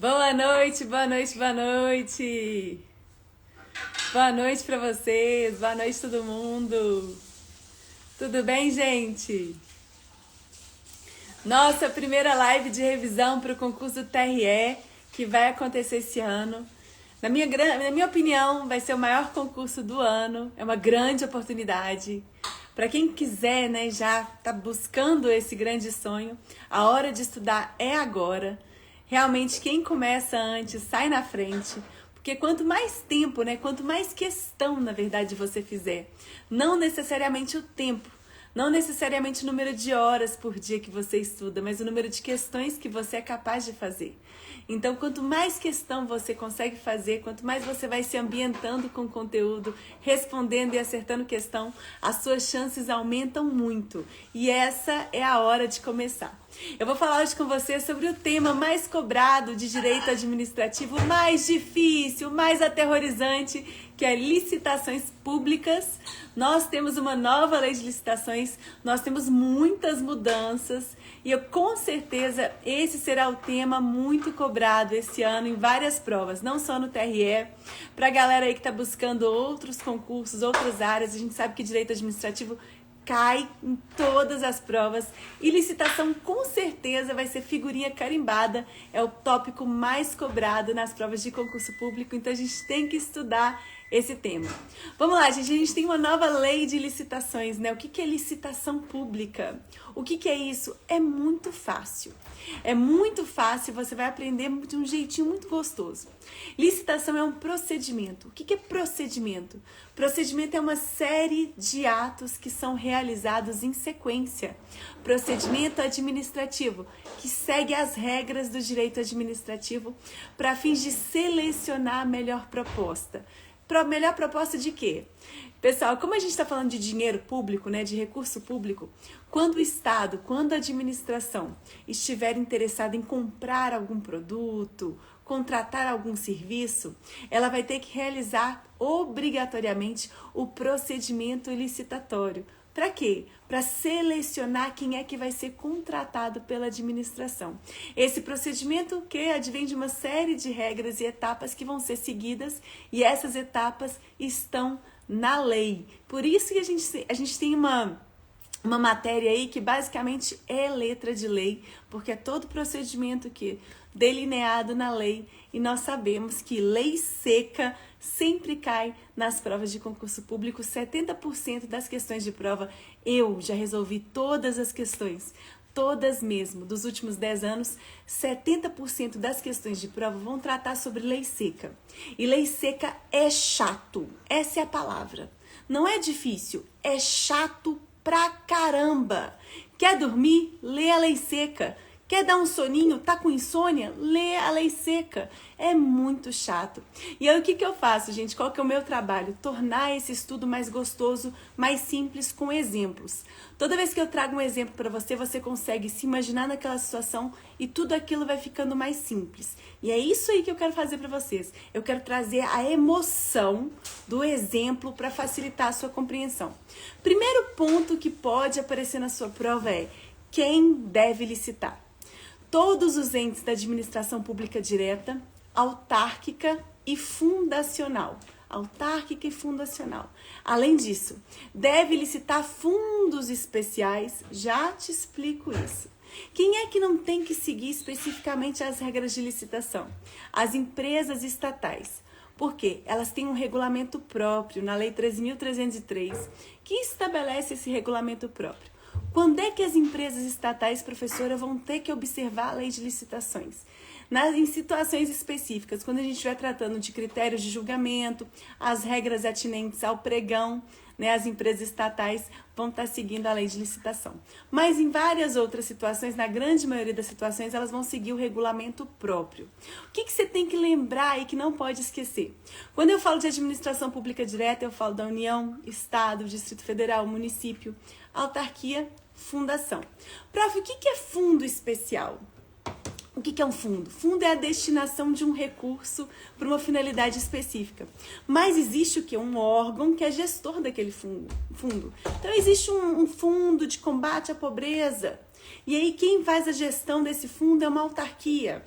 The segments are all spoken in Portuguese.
Boa noite, boa noite, boa noite. Boa noite pra vocês, boa noite todo mundo. Tudo bem, gente? Nossa primeira live de revisão para o concurso TRE, que vai acontecer esse ano. Na minha opinião, vai ser o maior concurso do ano. É uma grande oportunidade. Para quem quiser, né, já tá buscando esse grande sonho, a hora de estudar é agora. Realmente, quem começa antes sai na frente. Porque quanto mais tempo, né, quanto mais questão, na verdade, você fizer, não necessariamente o tempo, não necessariamente o número de horas por dia que você estuda, mas o número de questões que você é capaz de fazer. Então, quanto mais questão você consegue fazer, quanto mais você vai se ambientando com o conteúdo, respondendo e acertando questão, as suas chances aumentam muito. E essa é a hora de começar. Eu vou falar hoje com você sobre o tema mais cobrado de direito administrativo, mais difícil, mais aterrorizante, que é licitações públicas. Nós temos uma nova lei de licitações, nós temos muitas mudanças e com certeza esse será o tema muito cobrado esse ano em várias provas, não só no TRE. Para a galera aí que está buscando outros concursos, outras áreas, a gente sabe que direito administrativo cai em todas as provas e licitação com certeza vai ser figurinha carimbada, é o tópico mais cobrado nas provas de concurso público, então a gente tem que estudar esse tema. Vamos lá, gente, a gente tem uma nova lei de licitações, né? O que é licitação pública? O que é isso? É muito fácil. É muito fácil, você vai aprender de um jeitinho muito gostoso. Licitação é um procedimento. O que é procedimento? Procedimento é uma série de atos que são realizados em sequência. Procedimento administrativo, que segue as regras do direito administrativo para fins de selecionar a melhor proposta. Melhor proposta de quê? Pessoal, como a gente está falando de dinheiro público, né, de recurso público, quando o Estado, quando a administração estiver interessada em comprar algum produto, contratar algum serviço, ela vai ter que realizar obrigatoriamente o procedimento licitatório. Para quê? Para selecionar quem é que vai ser contratado pela administração. Esse procedimento que advém de uma série de regras e etapas que vão ser seguidas e essas etapas estão na lei. Por isso que a gente tem uma matéria aí que basicamente é letra de lei, porque é todo procedimento que delineado na lei e nós sabemos que lei seca sempre cai nas provas de concurso público. 70% das questões de prova eu já resolvi todas as questões, todas mesmo, dos últimos 10 anos, 70% das questões de prova vão tratar sobre lei seca. E lei seca é chato, essa é a palavra. Não é difícil, é chato pra caramba. Quer dormir? Lê a lei seca. Quer dar um soninho? Tá com insônia? Lê a lei seca. É muito chato. E aí o que eu faço, gente? Qual que é o meu trabalho? Tornar esse estudo mais gostoso, mais simples, com exemplos. Toda vez que eu trago um exemplo para você, você consegue se imaginar naquela situação e tudo aquilo vai ficando mais simples. E é isso aí que eu quero fazer para vocês. Eu quero trazer a emoção do exemplo para facilitar a sua compreensão. Primeiro ponto que pode aparecer na sua prova é: quem deve licitar? Todos os entes da administração pública direta, autárquica e fundacional. Autárquica e fundacional. Além disso, deve licitar fundos especiais, já te explico isso. Quem é que não tem que seguir especificamente as regras de licitação? As empresas estatais. Por quê? Elas têm um regulamento próprio na Lei 13.303, que estabelece esse regulamento próprio. Quando é que as empresas estatais, professora, vão ter que observar a lei de licitações? Em situações específicas, quando a gente estiver tratando de critérios de julgamento, as regras atinentes ao pregão, né, as empresas estatais vão estar seguindo a lei de licitação. Mas em várias outras situações, na grande maioria das situações, elas vão seguir o regulamento próprio. O que você tem que lembrar e que não pode esquecer? Quando eu falo de administração pública direta, eu falo da União, Estado, Distrito Federal, município, autarquia, fundação. Prof, o que é fundo especial? O que é um fundo? Fundo é a destinação de um recurso para uma finalidade específica. Mas existe o quê? Um órgão que é gestor daquele fundo. Então, existe um fundo de combate à pobreza. E aí, quem faz a gestão desse fundo é uma autarquia.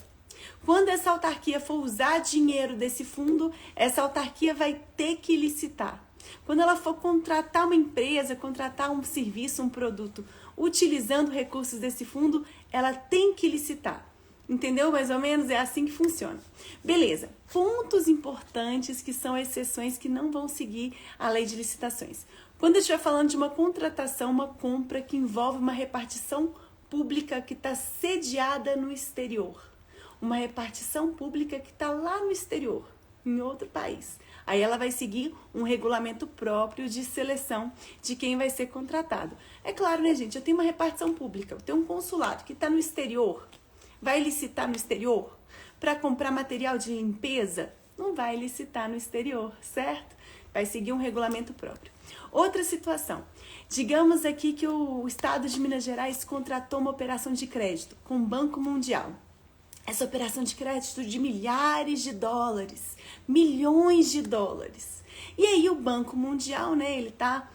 Quando essa autarquia for usar dinheiro desse fundo, essa autarquia vai ter que licitar. Quando ela for contratar uma empresa, contratar um serviço, um produto, utilizando recursos desse fundo, ela tem que licitar. Entendeu? Mais ou menos é assim que funciona. Beleza. Pontos importantes que são exceções que não vão seguir a lei de licitações. Quando eu estiver falando de uma contratação, uma compra que envolve uma repartição pública que está sediada no exterior. Uma repartição pública que está lá no exterior, em outro país. Aí ela vai seguir um regulamento próprio de seleção de quem vai ser contratado. É claro, né, gente? Eu tenho uma repartição pública, eu tenho um consulado que está no exterior. Vai licitar no exterior? Para comprar material de limpeza? Não vai licitar no exterior, certo? Vai seguir um regulamento próprio. Outra situação. Digamos aqui que o Estado de Minas Gerais contratou uma operação de crédito com o Banco Mundial. Essa operação de crédito de milhares de dólares, milhões de dólares. E aí o Banco Mundial, né, ele está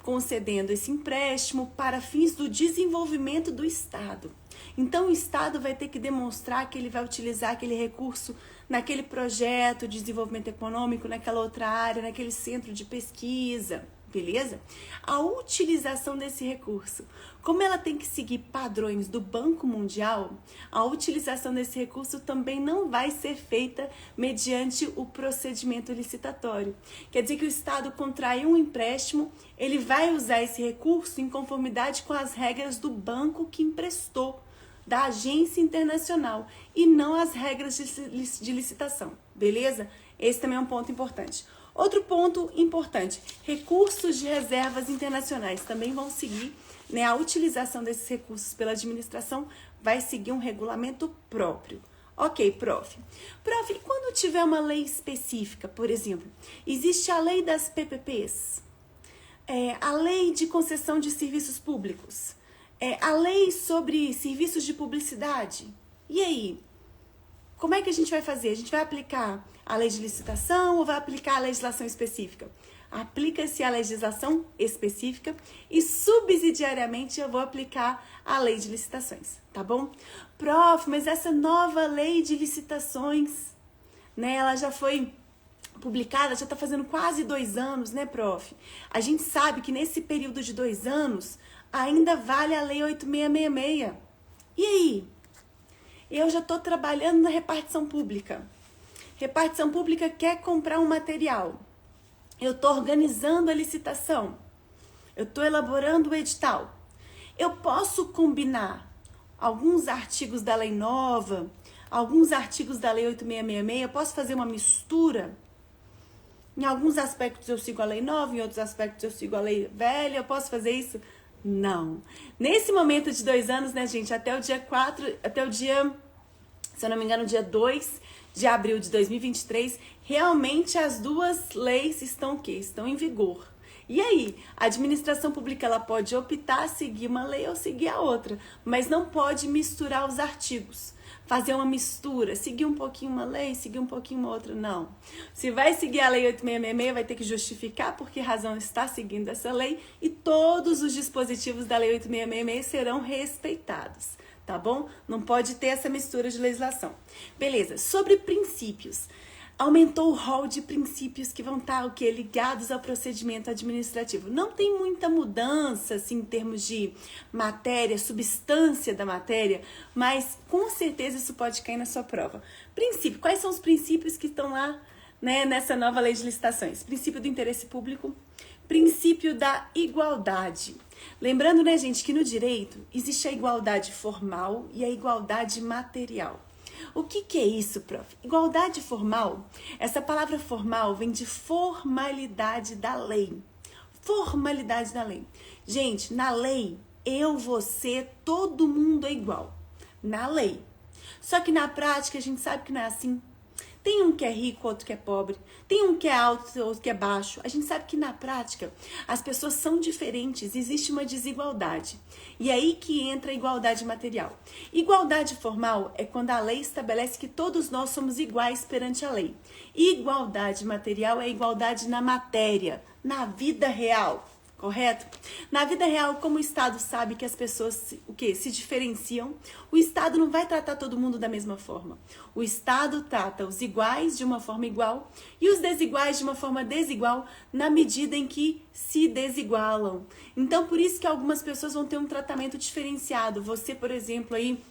concedendo esse empréstimo para fins do desenvolvimento do Estado. Então o Estado vai ter que demonstrar que ele vai utilizar aquele recurso naquele projeto de desenvolvimento econômico, naquela outra área, naquele centro de pesquisa. Beleza? A utilização desse recurso, como ela tem que seguir padrões do Banco Mundial, a utilização desse recurso também não vai ser feita mediante o procedimento licitatório. Quer dizer que o Estado contraiu um empréstimo, ele vai usar esse recurso em conformidade com as regras do banco que emprestou, da agência internacional, e não as regras de licitação. Beleza? Esse também é um ponto importante. Outro ponto importante, recursos de reservas internacionais também vão seguir, né, a utilização desses recursos pela administração vai seguir um regulamento próprio. Ok, prof. Prof, e quando tiver uma lei específica, por exemplo, existe a lei das PPPs, a lei de concessão de serviços públicos, a lei sobre serviços de publicidade, e aí? Como é que a gente vai fazer? A gente vai aplicar a lei de licitação ou vai aplicar a legislação específica? Aplica-se a legislação específica e subsidiariamente eu vou aplicar a lei de licitações, tá bom? Prof, mas essa nova lei de licitações, né, ela já foi publicada, já está fazendo quase 2 anos, né, prof? A gente sabe que nesse período de 2 anos ainda vale a lei 8666. E aí? Eu já estou trabalhando na repartição pública. Repartição pública quer comprar um material. Eu estou organizando a licitação. Eu estou elaborando o edital. Eu posso combinar alguns artigos da lei nova, alguns artigos da lei 8666, eu posso fazer uma mistura. Em alguns aspectos eu sigo a lei nova, em outros aspectos eu sigo a lei velha, eu posso fazer isso? Não. Nesse momento de 2 anos, né, gente, até o dia 4, até o dia, se eu não me engano, dia 2 de abril de 2023, realmente as duas leis estão o quê? Estão em vigor. E aí, a administração pública ela pode optar a seguir uma lei ou seguir a outra, mas não pode misturar os artigos. Fazer uma mistura, seguir um pouquinho uma lei, seguir um pouquinho uma outra, não. Se vai seguir a lei 8666, vai ter que justificar por que razão está seguindo essa lei e todos os dispositivos da lei 8666 serão respeitados, tá bom? Não pode ter essa mistura de legislação. Beleza, sobre princípios. Aumentou o rol de princípios que vão estar ligados ao procedimento administrativo. Não tem muita mudança assim, em termos de matéria, substância da matéria, mas com certeza isso pode cair na sua prova. Princípio, quais são os princípios que estão lá, né, nessa nova lei de licitações? Princípio do interesse público, princípio da igualdade. Lembrando, né, gente, que no direito existe a igualdade formal e a igualdade material. O que é isso, prof? Igualdade formal, essa palavra formal vem de formalidade da lei. Formalidade da lei. Gente, na lei, eu, você, todo mundo é igual. Na lei. Só que na prática a gente sabe que não é assim. Tem um que é rico, outro que é pobre. Tem um que é alto, outro que é baixo. A gente sabe que na prática as pessoas são diferentes, existe uma desigualdade. E aí que entra a igualdade material. Igualdade formal é quando a lei estabelece que todos nós somos iguais perante a lei. Igualdade material é igualdade na matéria, na vida real. correto? Na vida real, como o Estado sabe que as pessoas se diferenciam, o Estado não vai tratar todo mundo da mesma forma. O Estado trata os iguais de uma forma igual e os desiguais de uma forma desigual na medida em que se desigualam. Então, por isso que algumas pessoas vão ter um tratamento diferenciado. Você, por exemplo, aí,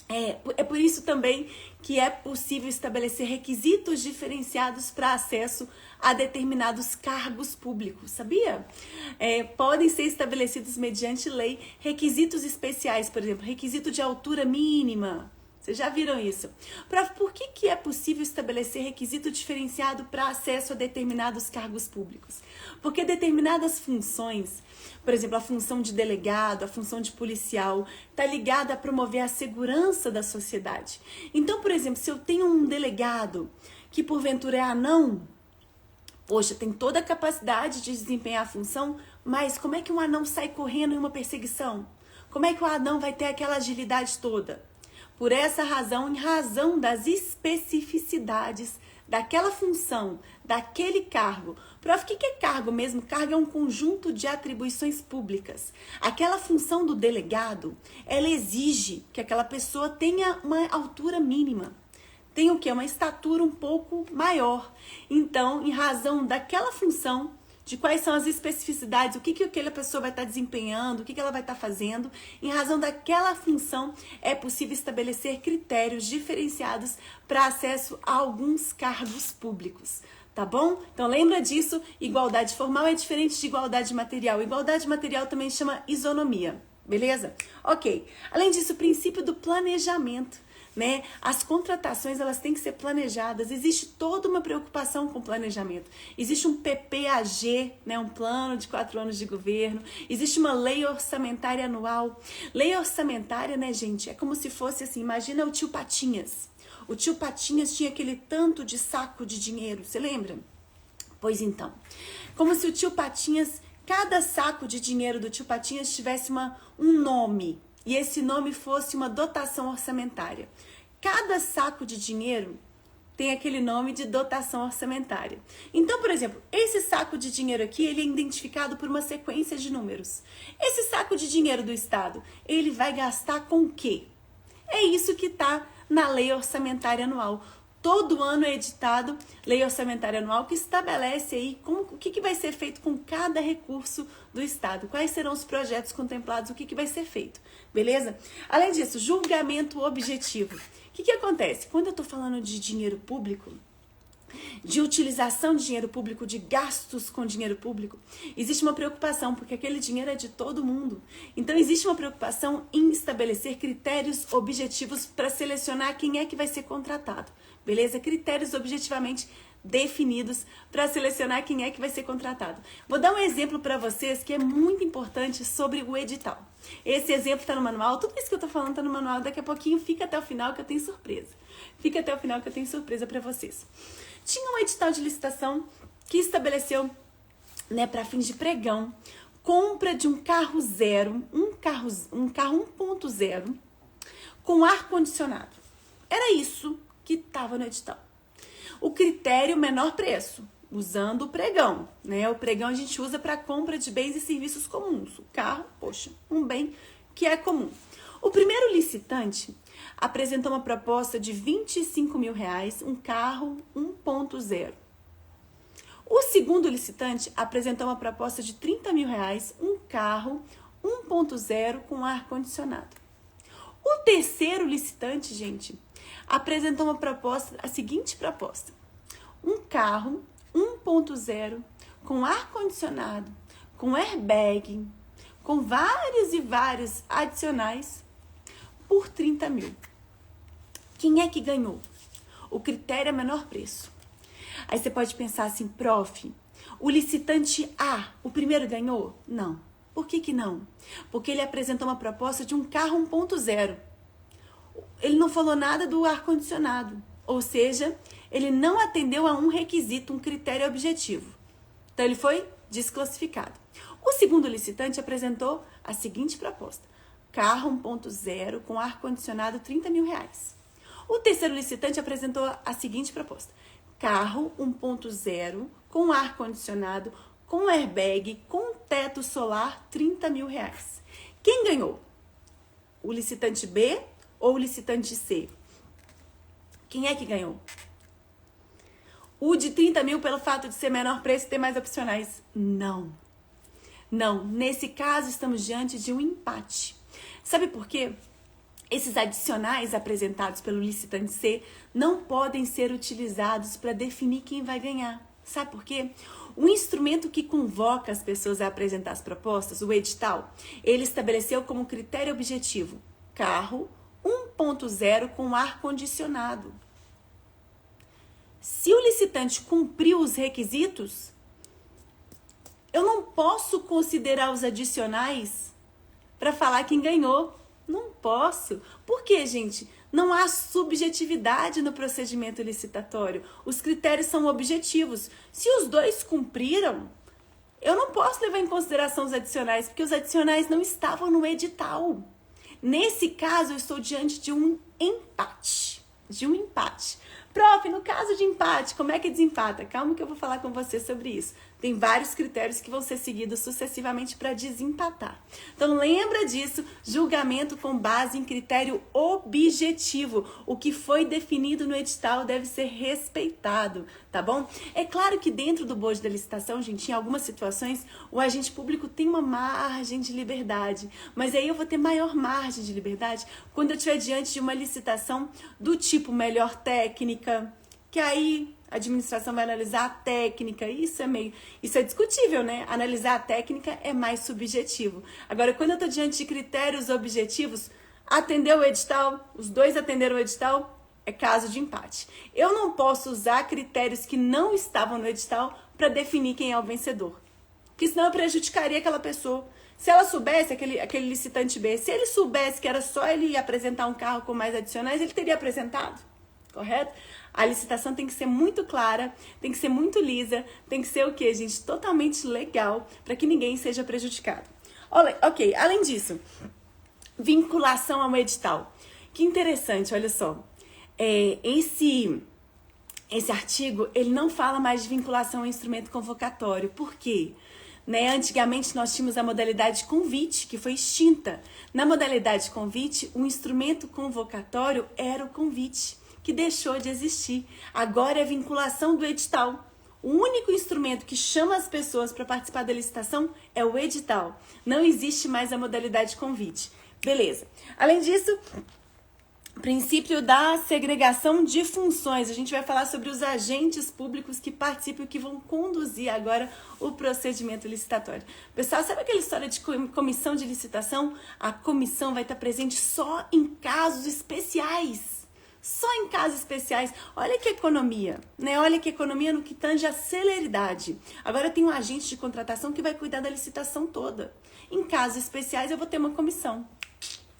é por isso também que é possível estabelecer requisitos diferenciados para acesso a determinados cargos públicos, sabia? Podem ser estabelecidos mediante lei requisitos especiais, por exemplo, requisito de altura mínima. Vocês já viram isso? Por que é possível estabelecer requisito diferenciado para acesso a determinados cargos públicos? Porque determinadas funções, por exemplo, a função de delegado, a função de policial, está ligada a promover a segurança da sociedade. Então, por exemplo, se eu tenho um delegado que porventura é anão, poxa, tem toda a capacidade de desempenhar a função, mas como é que um anão sai correndo em uma perseguição? Como é que o anão vai ter aquela agilidade toda? Por essa razão, em razão das especificidades daquela função, daquele cargo. Prof, o que é cargo mesmo? Cargo é um conjunto de atribuições públicas. Aquela função do delegado, ela exige que aquela pessoa tenha uma altura mínima. Tem o quê? Uma estatura um pouco maior. Então, em razão daquela função, de quais são as especificidades, o que aquela pessoa vai estar desempenhando, o que ela vai estar fazendo. Em razão daquela função, é possível estabelecer critérios diferenciados para acesso a alguns cargos públicos. Tá bom? Então lembra disso, igualdade formal é diferente de igualdade material. Igualdade material também chama isonomia, beleza? Ok. Além disso, o princípio do planejamento. Né? As contratações elas têm que ser planejadas, existe toda uma preocupação com o planejamento, existe um PPAG, né? Um plano de 4 anos de governo, existe uma lei orçamentária anual. Lei orçamentária, né, gente, é como se fosse assim, imagina o tio Patinhas. O tio Patinhas tinha aquele tanto de saco de dinheiro, você lembra? Pois então, como se o tio Patinhas, cada saco de dinheiro do tio Patinhas tivesse um nome, e esse nome fosse uma dotação orçamentária. Cada saco de dinheiro tem aquele nome de dotação orçamentária. Então, por exemplo, esse saco de dinheiro aqui, ele é identificado por uma sequência de números. Esse saco de dinheiro do Estado, ele vai gastar com o quê? É isso que está na Lei Orçamentária Anual. Todo ano é editado Lei Orçamentária Anual que estabelece aí o que vai ser feito com cada recurso do Estado, quais serão os projetos contemplados, o que vai ser feito, beleza? Além disso, julgamento objetivo. O que acontece? Quando eu estou falando de dinheiro público, de utilização de dinheiro público, de gastos com dinheiro público, existe uma preocupação, porque aquele dinheiro é de todo mundo. Então, existe uma preocupação em estabelecer critérios objetivos para selecionar quem é que vai ser contratado. Beleza? Critérios objetivamente definidos para selecionar quem é que vai ser contratado. Vou dar um exemplo para vocês que é muito importante sobre o edital. Esse exemplo está no manual, tudo isso que eu estou falando está no manual, daqui a pouquinho fica até o final que eu tenho surpresa. Fica até o final que eu tenho surpresa para vocês. Tinha um edital de licitação que estabeleceu, né, para fins de pregão, compra de um carro zero, um carro 1.0 com ar-condicionado. Era isso que estava no edital. O critério menor preço, usando o pregão, né? O pregão a gente usa para compra de bens e serviços comuns. O carro, poxa, um bem que é comum. O primeiro licitante apresentou uma proposta de R$25 mil, um carro 1.0. O segundo licitante apresentou uma proposta de R$30 mil, um carro 1.0 com ar-condicionado. O terceiro licitante, gente, apresentou a seguinte proposta: um carro 1.0 com ar-condicionado, com airbag, com vários adicionais por R$30 mil. Quem é que ganhou? O critério é menor preço. Aí você pode pensar assim, prof, o licitante A, o primeiro ganhou? Não. Por que não? Porque ele apresentou uma proposta de um carro 1.0. Ele não falou nada do ar-condicionado. Ou seja, ele não atendeu a um requisito, um critério objetivo. Então, ele foi desclassificado. O segundo licitante apresentou a seguinte proposta: carro 1.0 com ar-condicionado R$30 mil. O terceiro licitante apresentou a seguinte proposta: carro 1.0 com ar-condicionado com airbag, com teto solar, R$30 mil. Quem ganhou? O licitante B ou o licitante C? Quem é que ganhou? O de 30 mil pelo fato de ser menor preço e ter mais opcionais? Não. Não. Nesse caso, estamos diante de um empate. Sabe por quê? Esses adicionais apresentados pelo licitante C não podem ser utilizados para definir quem vai ganhar. Sabe por quê? O instrumento que convoca as pessoas a apresentar as propostas, o edital, ele estabeleceu como critério objetivo carro 1.0 com ar-condicionado. Se o licitante cumpriu os requisitos, eu não posso considerar os adicionais para falar quem ganhou. Não posso. Por quê, gente? Não há subjetividade no procedimento licitatório. Os critérios são objetivos. Se os dois cumpriram, eu não posso levar em consideração os adicionais, porque os adicionais não estavam no edital. Nesse caso, eu estou diante de um empate. Prof, no caso de empate, como é que desempata? Calma que eu vou falar com você sobre isso. Tem vários critérios que vão ser seguidos sucessivamente para desempatar. Então, lembra disso, julgamento com base em critério objetivo. O que foi definido no edital deve ser respeitado, tá bom? É claro que dentro do bojo da licitação, gente, em algumas situações, o agente público tem uma margem de liberdade. Mas aí eu vou ter maior margem de liberdade quando eu estiver diante de uma licitação do tipo melhor técnica, que aí a administração vai analisar a técnica, isso é discutível, né? Analisar a técnica é mais subjetivo. Agora, quando eu estou diante de critérios objetivos, atendeu o edital, os dois atenderam o edital, é caso de empate. Eu não posso usar critérios que não estavam no edital para definir quem é o vencedor, porque senão eu prejudicaria aquela pessoa. Se ela soubesse, aquele licitante B, se ele soubesse que era só ele apresentar um carro com mais adicionais, ele teria apresentado, correto? A licitação tem que ser muito clara, tem que ser muito lisa, tem que ser o quê, gente? Totalmente legal, para que ninguém seja prejudicado. Ok, além disso, vinculação ao edital. Que interessante, olha só. Esse artigo, ele não fala mais de vinculação ao instrumento convocatório. Por quê? Antigamente nós tínhamos a modalidade convite, que foi extinta. Na modalidade convite, o instrumento convocatório era o convite, que deixou de existir. Agora é a vinculação do edital. O único instrumento que chama as pessoas para participar da licitação é o edital. Não existe mais a modalidade convite. Beleza. Além disso, princípio da segregação de funções. A gente vai falar sobre os agentes públicos que participam e que vão conduzir agora o procedimento licitatório. Pessoal, sabe aquela história de comissão de licitação? A comissão vai estar presente só em casos especiais. Só em casos especiais. Olha que economia, né? Olha que economia no que tange a celeridade. Agora tem um agente de contratação que vai cuidar da licitação toda. Em casos especiais eu vou ter uma comissão.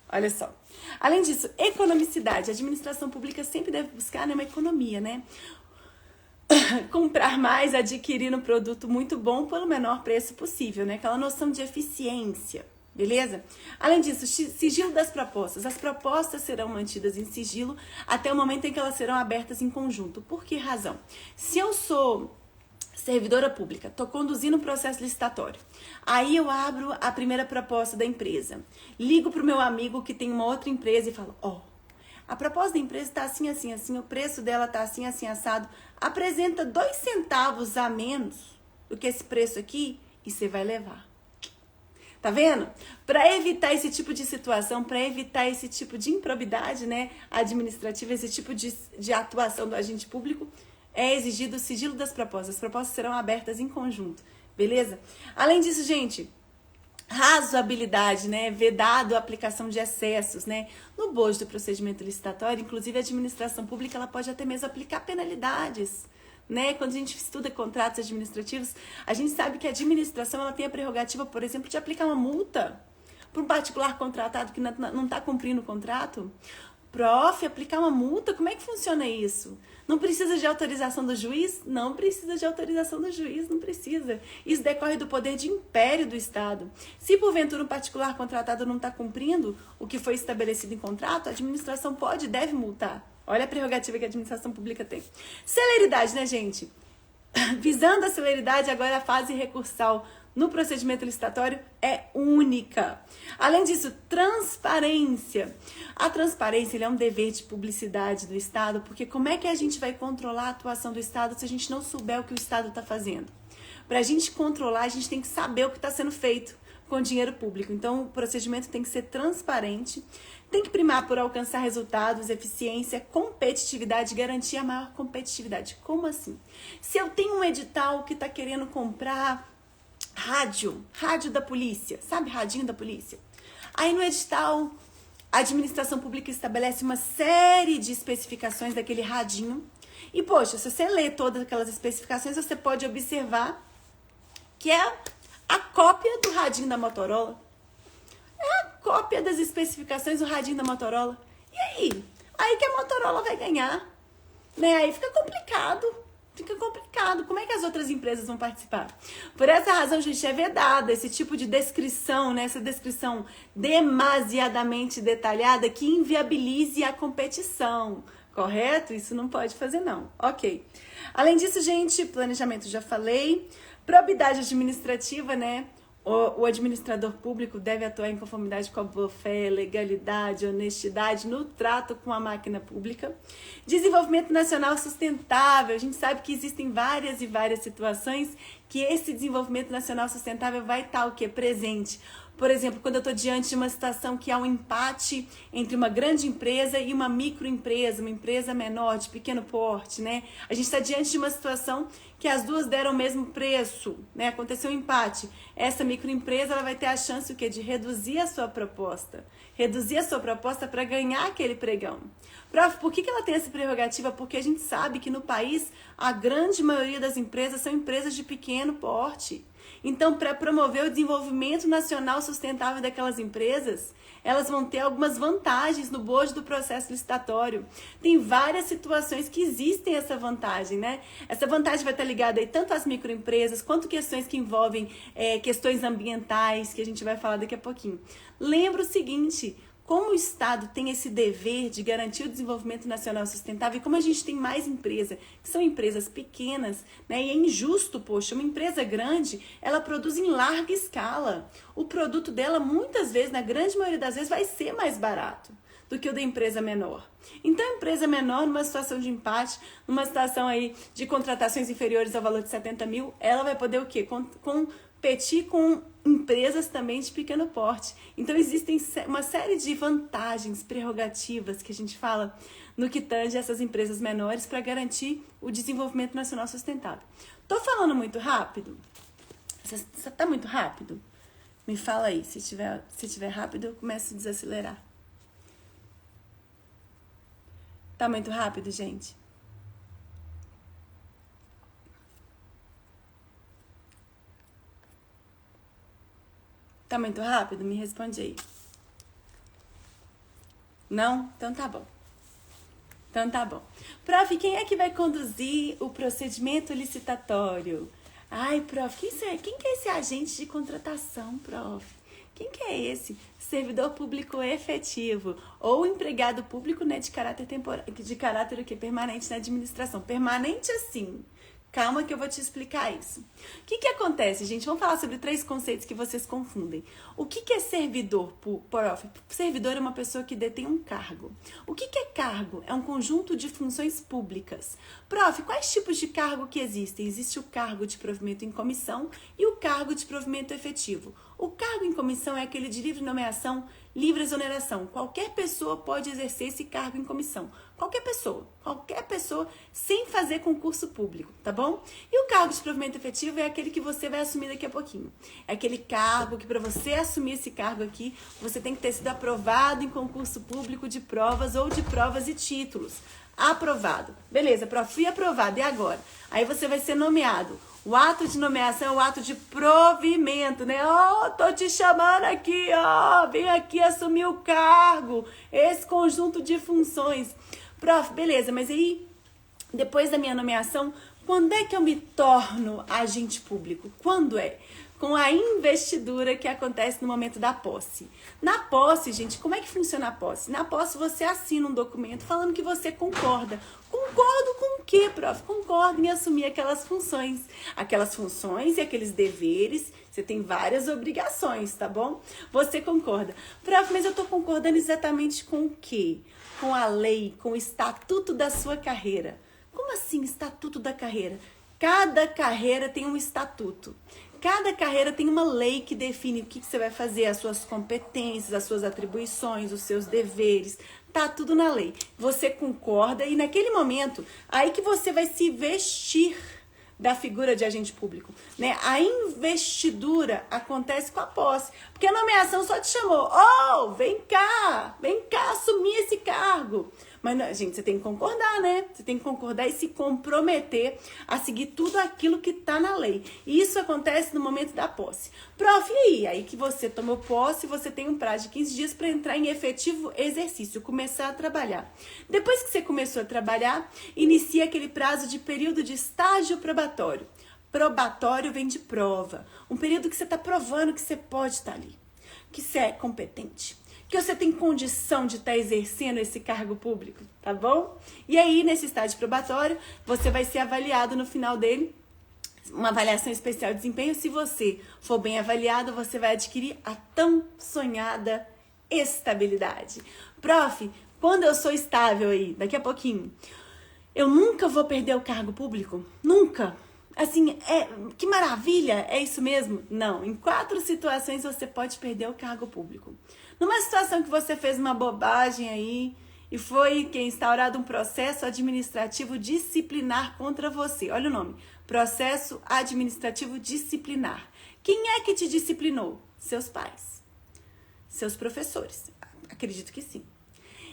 Olha só. Além disso, economicidade. A administração pública sempre deve buscar uma economia, né? Comprar mais, adquirir um produto muito bom pelo menor preço possível, né? Aquela noção de eficiência. Beleza? Além disso, sigilo das propostas. As propostas serão mantidas em sigilo até o momento em que elas serão abertas em conjunto. Por que razão? Se eu sou servidora pública, estou conduzindo um processo licitatório, aí eu abro a primeira proposta da empresa, ligo para o meu amigo que tem uma outra empresa e falo, a proposta da empresa está assim, assim, assim, o preço dela está assim, assim, assado, apresenta 2 centavos a menos do que esse preço aqui e você vai levar. Tá vendo? Para evitar esse tipo de situação, para evitar esse tipo de improbidade, né, administrativa, esse tipo de atuação do agente público, é exigido o sigilo das propostas. As propostas serão abertas em conjunto, beleza? Além disso, gente, razoabilidade, né, vedado a aplicação de excessos, né, no bojo do procedimento licitatório. Inclusive, a administração pública ela pode até mesmo aplicar penalidades. Né? Quando a gente estuda contratos administrativos, a gente sabe que a administração ela tem a prerrogativa, por exemplo, de aplicar uma multa para um particular contratado que não está cumprindo o contrato. Prof, aplicar uma multa, como é que funciona isso? Não precisa de autorização do juiz? Não precisa de autorização do juiz, não precisa. Isso decorre do poder de império do Estado. Se porventura um particular contratado não está cumprindo o que foi estabelecido em contrato, a administração pode e deve multar. Olha a prerrogativa que a administração pública tem. Celeridade, né, gente? Visando a celeridade, agora a fase recursal no procedimento licitatório é única. Além disso, transparência. A transparência é um dever de publicidade do Estado, porque como é que a gente vai controlar a atuação do Estado se a gente não souber o que o Estado está fazendo? Para a gente controlar, a gente tem que saber o que está sendo feito com dinheiro público. Então, o procedimento tem que ser transparente, tem que primar por alcançar resultados, eficiência, competitividade, garantir a maior competitividade. Como assim? Se eu tenho um edital que está querendo comprar rádio da polícia, sabe, radinho da polícia? Aí no edital, a administração pública estabelece uma série de especificações daquele radinho. E, poxa, se você ler todas aquelas especificações, você pode observar que é a cópia do radinho da Motorola. É a cópia das especificações do radinho da Motorola. E aí? Aí que a Motorola vai ganhar, né? Aí fica complicado. Como é que as outras empresas vão participar? Por essa razão, gente, é vedado esse tipo de descrição, né? Essa descrição demasiadamente detalhada que inviabilize a competição. Correto? Isso não pode fazer, não. Ok. Além disso, gente, planejamento já falei. Probidade administrativa, né? O administrador público deve atuar em conformidade com a boa-fé, legalidade, honestidade no trato com a máquina pública. Desenvolvimento nacional sustentável. A gente sabe que existem várias e várias situações que esse desenvolvimento nacional sustentável vai estar o quê? Presente. Por exemplo, quando eu estou diante de uma situação que há um empate entre uma grande empresa e uma microempresa, uma empresa menor, de pequeno porte, né? A gente está diante de uma situação que as duas deram o mesmo preço, né? Aconteceu um empate. Essa microempresa, ela vai ter a chance o quê? De reduzir a sua proposta. Reduzir a sua proposta para ganhar aquele pregão. Prof, por que ela tem essa prerrogativa? Porque a gente sabe que no país, a grande maioria das empresas são empresas de pequeno porte. Então, para promover o desenvolvimento nacional sustentável daquelas empresas, elas vão ter algumas vantagens no bojo do processo licitatório. Tem várias situações que existem essa vantagem, né? Essa vantagem vai estar ligada aí tanto às microempresas, quanto questões que envolvem questões ambientais, que a gente vai falar daqui a pouquinho. Lembra o seguinte: como o Estado tem esse dever de garantir o desenvolvimento nacional sustentável, e como a gente tem mais empresas, que são empresas pequenas, né? E é injusto, poxa, uma empresa grande, ela produz em larga escala. O produto dela, muitas vezes, na grande maioria das vezes, vai ser mais barato do que o da empresa menor. Então, a empresa menor, numa situação de empate, numa situação aí de contratações inferiores ao valor de 70 mil, ela vai poder o quê? Competir com empresas também de pequeno porte. Então, existem uma série de vantagens, prerrogativas que a gente fala no que tange essas empresas menores para garantir o desenvolvimento nacional sustentável. Tô falando muito rápido? Você tá muito rápido? Me fala aí. Se tiver rápido, eu começo a desacelerar. Tá muito rápido, gente? Tá muito rápido? Me responde aí. Não? Então tá bom. Prof, quem é que vai conduzir o procedimento licitatório? Ai, prof, quem que é esse agente de contratação, prof? Quem que é esse? Servidor público efetivo ou empregado público, né, de caráter o quê? Permanente na administração. Permanente assim. Calma que eu vou te explicar isso. O que acontece, gente? Vamos falar sobre 3 conceitos que vocês confundem. O que é servidor, prof? Servidor é uma pessoa que detém um cargo. O que é cargo? É um conjunto de funções públicas. Prof, quais tipos de cargo que existem? Existe o cargo de provimento em comissão e o cargo de provimento efetivo. O cargo em comissão é aquele de livre nomeação, livre exoneração. Qualquer pessoa pode exercer esse cargo em comissão. Qualquer pessoa sem fazer concurso público, tá bom? E o cargo de provimento efetivo é aquele que você vai assumir daqui a pouquinho. É aquele cargo que, para você assumir esse cargo aqui, você tem que ter sido aprovado em concurso público de provas ou de provas e títulos. Aprovado. Beleza, prof, fui aprovado. E agora? Aí você vai ser nomeado. O ato de nomeação é o ato de provimento, né? Tô te chamando aqui, vem aqui assumir o cargo. Esse conjunto de funções. Prof, beleza, mas aí, depois da minha nomeação, quando é que eu me torno agente público? Quando é? com a investidura que acontece no momento da posse. Na posse, gente, como é que funciona a posse? Na posse você assina um documento falando que você concorda. Concordo com o quê, prof? Concordo em assumir aquelas funções e aqueles deveres. Você tem várias obrigações, tá bom? Você concorda. Prof, mas eu tô concordando exatamente com o quê? Com a lei, com o estatuto da sua carreira. Como assim, estatuto da carreira? Cada carreira tem um estatuto. Cada carreira tem uma lei que define o que você vai fazer, as suas competências, as suas atribuições, os seus deveres. Tá tudo na lei. Você concorda e naquele momento, aí que você vai se vestir da figura de agente público, né? A investidura acontece com a posse, porque a nomeação só te chamou, vem cá assumir esse cargo. Mas, não, gente, você tem que concordar, né? Você tem que concordar e se comprometer a seguir tudo aquilo que tá na lei. E isso acontece no momento da posse. Prof, e aí? Aí que você tomou posse, você tem um prazo de 15 dias para entrar em efetivo exercício, começar a trabalhar. Depois que você começou a trabalhar, inicia aquele prazo de período de estágio probatório. Probatório vem de prova. Um período que você está provando que você pode estar ali, que você é competente, que você tem condição de estar exercendo esse cargo público, tá bom? E aí, nesse estágio probatório, você vai ser avaliado no final dele, uma avaliação especial de desempenho. Se você for bem avaliado, você vai adquirir a tão sonhada estabilidade. Prof, quando eu sou estável aí, daqui a pouquinho, eu nunca vou perder o cargo público? Nunca? Assim, que maravilha, é isso mesmo? Não, em 4 situações você pode perder o cargo público. Numa situação que você fez uma bobagem aí e foi instaurado um processo administrativo disciplinar contra você. Olha o nome, processo administrativo disciplinar. Quem é que te disciplinou? Seus pais, seus professores, acredito que sim.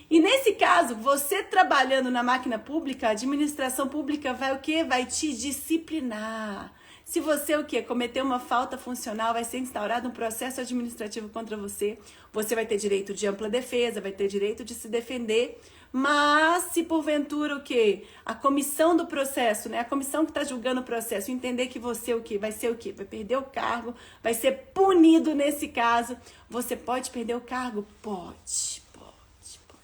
E nesse caso, você trabalhando na máquina pública, a administração pública vai o quê? Vai te disciplinar. Se você o quê? Cometer uma falta funcional, vai ser instaurado um processo administrativo contra você. Você vai ter direito de ampla defesa, vai ter direito de se defender. Mas se porventura o quê? A comissão do processo, né? A comissão que está julgando o processo, entender que você o quê? Vai ser o quê? Vai perder o cargo, vai ser punido nesse caso. Você pode perder o cargo? Pode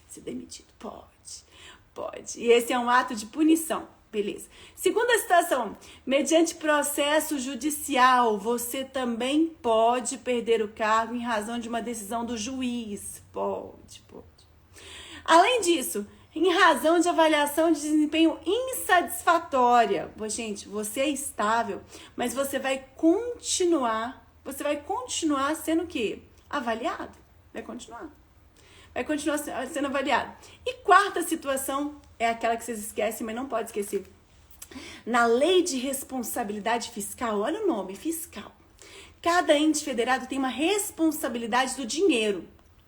ser demitido, pode. E esse é um ato de punição, beleza. Segunda situação, mediante processo judicial, você também pode perder o cargo em razão de uma decisão do juiz, pode. Além disso, em razão de avaliação de desempenho insatisfatória, gente, você é estável, mas você vai continuar sendo o quê? Avaliado, vai continuar sendo avaliado. E quarta situação é aquela que vocês esquecem, mas não pode esquecer. Na lei de responsabilidade fiscal, olha o nome, fiscal. Cada ente federado tem uma responsabilidade do dinheiro.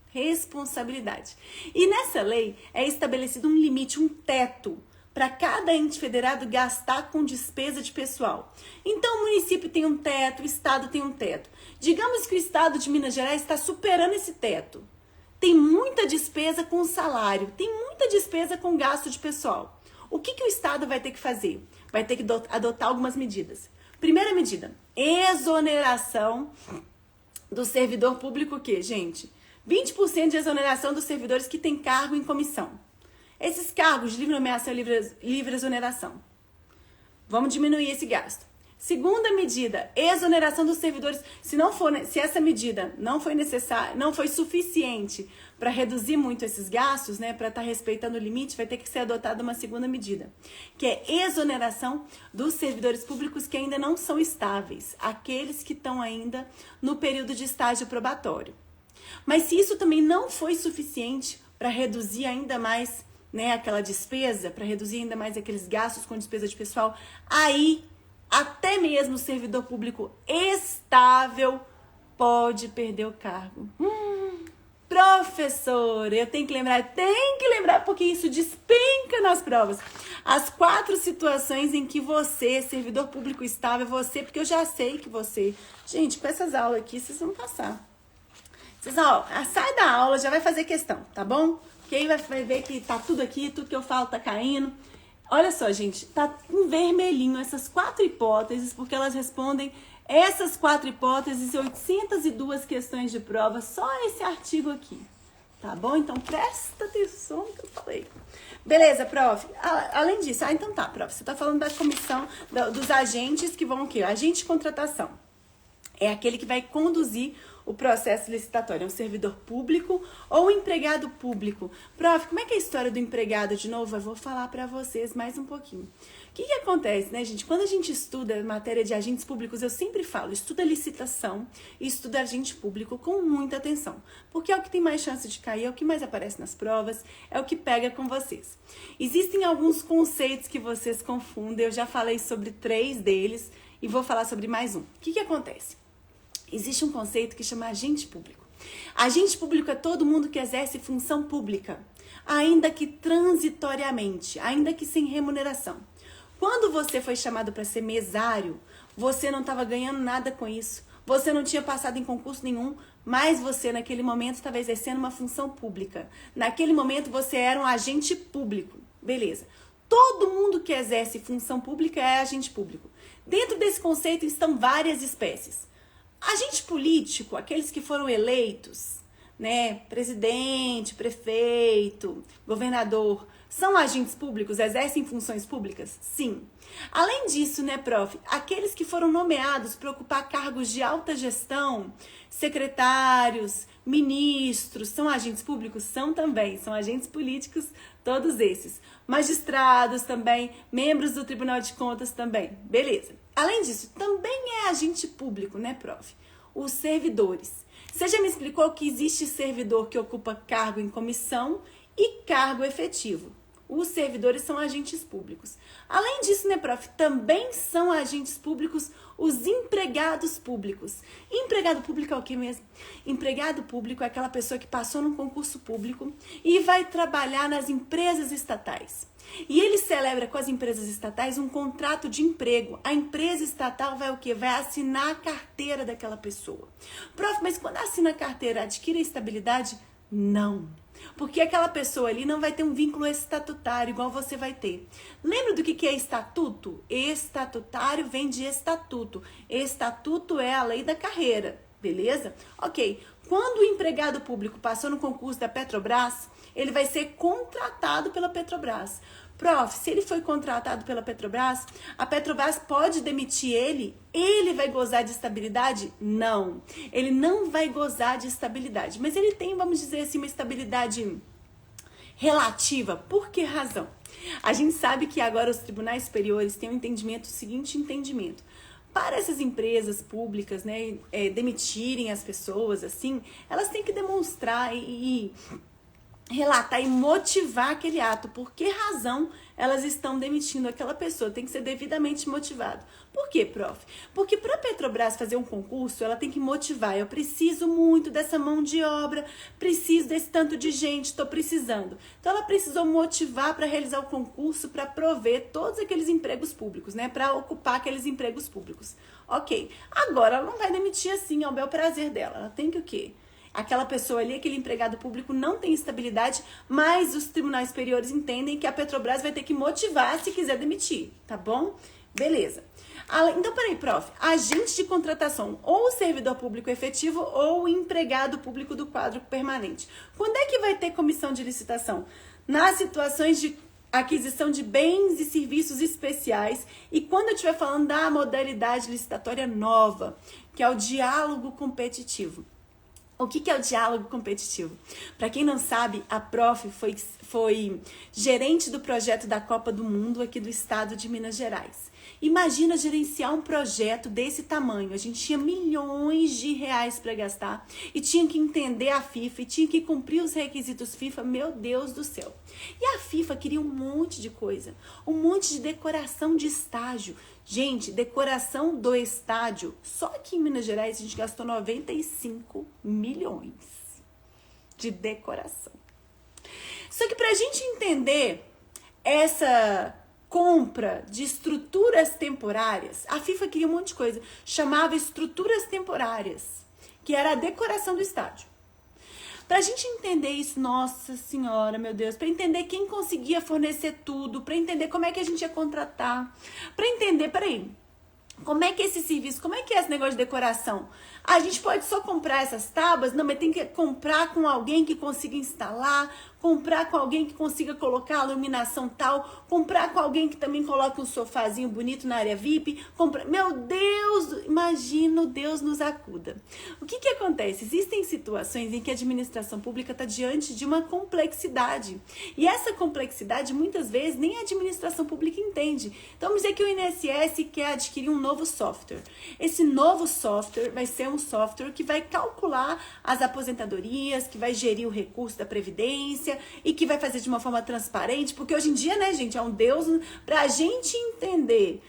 Responsabilidade. E nessa lei é estabelecido um limite, um teto, para cada ente federado gastar com despesa de pessoal. Então o município tem um teto, o estado tem um teto. Digamos que o estado de Minas Gerais está superando esse teto. Tem muita despesa com salário, tem muita despesa com gasto de pessoal. O que o Estado vai ter que fazer? Vai ter que adotar algumas medidas. Primeira medida, exoneração do servidor público, o quê, gente? 20% de exoneração dos servidores que têm cargo em comissão. Esses cargos de livre nomeação e livre exoneração. Vamos diminuir esse gasto. Segunda medida, exoneração dos servidores. Se essa medida não foi necessária, não foi suficiente para reduzir muito esses gastos, né, para estar respeitando o limite, vai ter que ser adotada uma segunda medida, que é exoneração dos servidores públicos que ainda não são estáveis, aqueles que estão ainda no período de estágio probatório. Mas se isso também não foi suficiente para reduzir ainda mais, né, aquela despesa, para reduzir ainda mais aqueles gastos com despesa de pessoal, aí até mesmo o servidor público estável pode perder o cargo. Professora, eu tenho que lembrar porque isso despenca nas provas. As 4 situações em que você, servidor público estável, porque eu já sei que você... Gente, com essas aulas aqui, vocês vão passar. Sai da aula, já vai fazer questão, tá bom? Porque aí vai ver que tá tudo aqui, tudo que eu falo tá caindo. Olha só, gente, tá em vermelhinho essas 4 hipóteses, porque elas respondem essas 4 hipóteses e 802 questões de prova, só esse artigo aqui. Tá bom? Então, presta atenção no que eu falei. Beleza, prof. Além disso, então tá, prof. Você tá falando da comissão, dos agentes que vão o quê? Agente de contratação. É aquele que vai conduzir o processo licitatório. É um servidor público ou um empregado público. Prof, como é que é a história do empregado? De novo, eu vou falar para vocês mais um pouquinho. O que acontece, né, gente? Quando a gente estuda matéria de agentes públicos, eu sempre falo, estuda licitação e estuda agente público com muita atenção. Porque é o que tem mais chance de cair, é o que mais aparece nas provas, é o que pega com vocês. Existem alguns conceitos que vocês confundem, eu já falei sobre 3 deles e vou falar sobre mais um. O que acontece? Existe um conceito que chama agente público. Agente público é todo mundo que exerce função pública, ainda que transitoriamente, ainda que sem remuneração. Quando você foi chamado para ser mesário, você não estava ganhando nada com isso, você não tinha passado em concurso nenhum, mas você naquele momento estava exercendo uma função pública. Naquele momento você era um agente público. Beleza. Todo mundo que exerce função pública é agente público. Dentro desse conceito estão várias espécies. Agente político, aqueles que foram eleitos, né, presidente, prefeito, governador, são agentes públicos, exercem funções públicas? Sim. Além disso, né, prof, aqueles que foram nomeados para ocupar cargos de alta gestão, secretários, ministros, são agentes públicos? São também, são agentes políticos, todos esses. Magistrados também, membros do Tribunal de Contas também, beleza. Além disso, também é agente público, né, prof? Os servidores. Você já me explicou que existe servidor que ocupa cargo em comissão e cargo efetivo. Os servidores são agentes públicos. Além disso, né, prof, também são agentes públicos os empregados públicos. Empregado público é o que mesmo? Empregado público é aquela pessoa que passou num concurso público e vai trabalhar nas empresas estatais. E ele celebra com as empresas estatais um contrato de emprego. A empresa estatal vai o quê? Vai assinar a carteira daquela pessoa. Prof, mas quando assina a carteira, adquire estabilidade? Não. Porque aquela pessoa ali não vai ter um vínculo estatutário igual você vai ter. Lembra do que é estatuto? Estatutário vem de estatuto. Estatuto é a lei da carreira, beleza? Ok. Quando o empregado público passou no concurso da Petrobras, ele vai ser contratado pela Petrobras. Prof, se ele foi contratado pela Petrobras, a Petrobras pode demitir ele? Ele vai gozar de estabilidade? Não. Ele não vai gozar de estabilidade. Mas ele tem, vamos dizer assim, uma estabilidade relativa. Por que razão? A gente sabe que agora os tribunais superiores têm um entendimento, o seguinte entendimento. Para essas empresas públicas, né, demitirem as pessoas, assim, elas têm que demonstrar e relatar e motivar aquele ato. Por que razão elas estão demitindo aquela pessoa? Tem que ser devidamente motivado. Por quê, prof? Porque para a Petrobras fazer um concurso, ela tem que motivar. Eu preciso muito dessa mão de obra, preciso desse tanto de gente, estou precisando. Então, ela precisou motivar para realizar o concurso, para prover todos aqueles empregos públicos, né? Para ocupar aqueles empregos públicos. Ok. Agora, ela não vai demitir assim, ao bel prazer dela. Ela tem que o quê? Aquela pessoa ali, aquele empregado público não tem estabilidade, mas os tribunais superiores entendem que a Petrobras vai ter que motivar se quiser demitir, tá bom? Beleza. Então, peraí, prof, agente de contratação, ou o servidor público efetivo ou o empregado público do quadro permanente. Quando é que vai ter comissão de licitação? Nas situações de aquisição de bens e serviços especiais e quando eu estiver falando da modalidade licitatória nova, que é o diálogo competitivo. O que é o diálogo competitivo? Para quem não sabe, a prof foi gerente do projeto da Copa do Mundo aqui do estado de Minas Gerais. Imagina gerenciar um projeto desse tamanho. A gente tinha milhões de reais para gastar e tinha que entender a FIFA e tinha que cumprir os requisitos FIFA. Meu Deus do céu. E a FIFA queria um monte de coisa, um monte de decoração de estágio. Gente, decoração do estádio, só aqui em Minas Gerais a gente gastou 95 milhões de decoração. Só que pra gente entender essa compra de estruturas temporárias, a FIFA queria um monte de coisa, chamava estruturas temporárias, que era a decoração do estádio. Pra gente entender isso, nossa senhora, meu Deus, pra entender quem conseguia fornecer tudo, pra entender como é que a gente ia contratar, pra entender, peraí, como é que é esse serviço, como é que é esse negócio de decoração? A gente pode só comprar essas tábuas? Não, mas tem que comprar com alguém que consiga instalar, comprar com alguém que consiga colocar a iluminação tal, comprar com alguém que também coloque um sofazinho bonito na área VIP. Meu Deus, imagina, Deus nos acuda. O que acontece? Existem situações em que a administração pública está diante de uma complexidade. E essa complexidade, muitas vezes, nem a administração pública entende. Então, vamos dizer que o INSS quer adquirir um novo software. Esse novo software vai ser um software que vai calcular as aposentadorias, que vai gerir o recurso da Previdência e que vai fazer de uma forma transparente, porque hoje em dia, né, gente, é um Deus pra gente entender.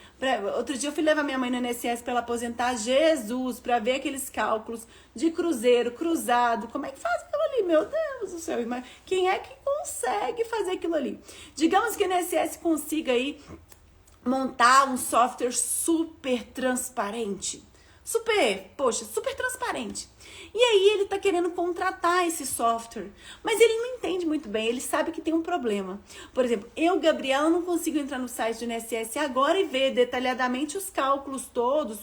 Outro dia eu fui levar minha mãe no INSS para ela aposentar, Jesus, para ver aqueles cálculos de cruzeiro, cruzado, como é que faz aquilo ali? Meu Deus do céu, quem é que consegue fazer aquilo ali? Digamos que o INSS consiga aí montar um software super transparente. Super transparente. E aí ele tá querendo contratar esse software, mas ele não entende muito bem, ele sabe que tem um problema. Por exemplo, eu, Gabriela, não consigo entrar no site do INSS agora e ver detalhadamente os cálculos todos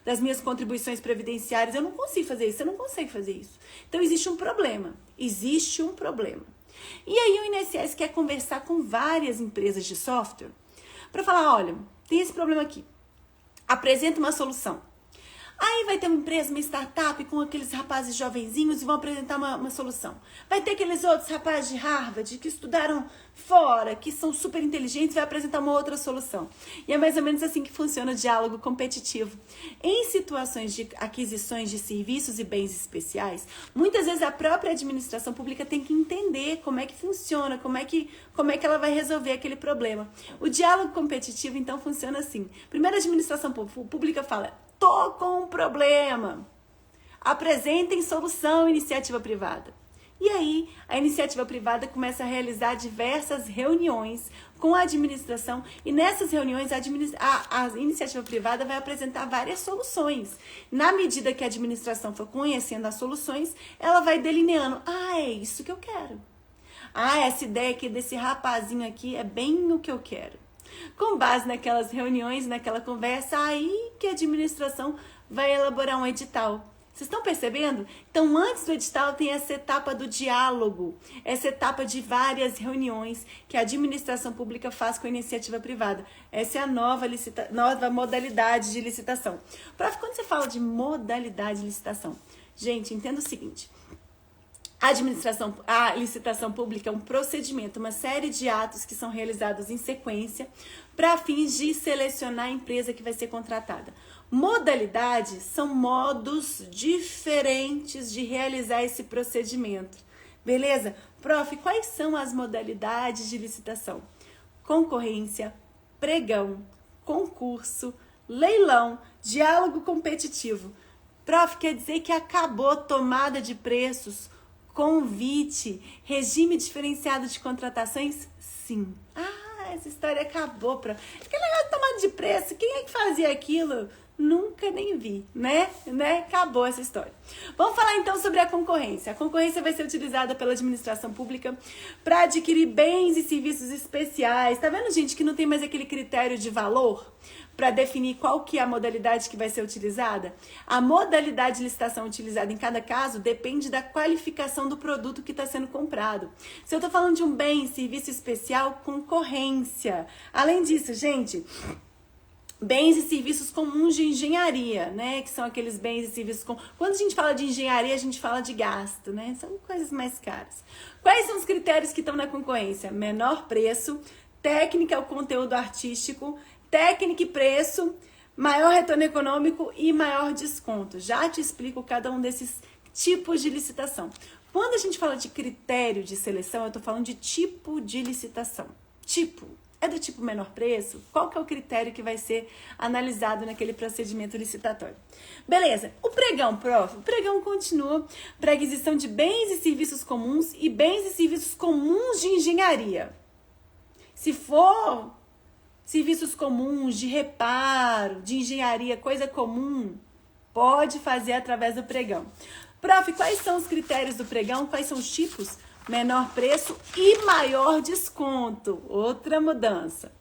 das minhas contribuições previdenciárias. Eu não consigo fazer isso, você não consegue fazer isso. Então existe um problema, E aí o INSS quer conversar com várias empresas de software para falar, olha, tem esse problema aqui, apresenta uma solução. Aí vai ter uma empresa, uma startup com aqueles rapazes jovenzinhos e vão apresentar uma solução. Vai ter aqueles outros rapazes de Harvard que estudaram fora, que são super inteligentes, vai apresentar uma outra solução. E é mais ou menos assim que funciona o diálogo competitivo. Em situações de aquisições de serviços e bens especiais, muitas vezes a própria administração pública tem que entender como é que funciona, como é que ela vai resolver aquele problema. O diálogo competitivo, então, funciona assim. Primeiro a administração pública fala, tô com um problema. Apresentem solução, iniciativa privada. E aí, a iniciativa privada começa a realizar diversas reuniões com a administração e nessas reuniões a iniciativa privada vai apresentar várias soluções. Na medida que a administração for conhecendo as soluções, ela vai delineando, é isso que eu quero. Essa ideia aqui desse rapazinho aqui é bem o que eu quero. Com base naquelas reuniões, naquela conversa, aí que a administração vai elaborar um edital. Vocês estão percebendo? Então, antes do edital tem essa etapa do diálogo, essa etapa de várias reuniões que a administração pública faz com a iniciativa privada. Essa é a nova modalidade de licitação. Prof, quando você fala de modalidade de licitação, gente, entenda o seguinte. A licitação pública é um procedimento, uma série de atos que são realizados em sequência para fins de selecionar a empresa que vai ser contratada. Modalidades são modos diferentes de realizar esse procedimento. Beleza? Prof, quais são as modalidades de licitação? Concorrência, pregão, concurso, leilão, diálogo competitivo. Prof, quer dizer que acabou tomada de preços, convite, regime diferenciado de contratações? Sim. Essa história acabou. Aquele negócio de tomada de preço, quem é que fazia aquilo? Nunca nem vi, né? Acabou essa história. Vamos falar então sobre a concorrência. A concorrência vai ser utilizada pela administração pública para adquirir bens e serviços especiais. Tá vendo, gente, que não tem mais aquele critério de valor para definir qual que é a modalidade que vai ser utilizada? A modalidade de licitação utilizada em cada caso depende da qualificação do produto que está sendo comprado. Se eu estou falando de um bem, serviço especial, concorrência. Além disso, gente, bens e serviços comuns de engenharia, né? Que são aqueles bens e serviços comuns. Quando a gente fala de engenharia, a gente fala de gasto, né? São coisas mais caras. Quais são os critérios que estão na concorrência? Menor preço, técnica ou conteúdo artístico, técnica e preço, maior retorno econômico e maior desconto. Já te explico cada um desses tipos de licitação. Quando a gente fala de critério de seleção, eu estou falando de tipo de licitação. Tipo. É do tipo menor preço? Qual que é o critério que vai ser analisado naquele procedimento licitatório? Beleza. O pregão, prof. O pregão continua para aquisição de bens e serviços comuns e bens e serviços comuns de engenharia. Se for serviços comuns de reparo, de engenharia, coisa comum, pode fazer através do pregão. Prof, quais são os critérios do pregão? Quais são os tipos? Menor preço e maior desconto. Outra mudança.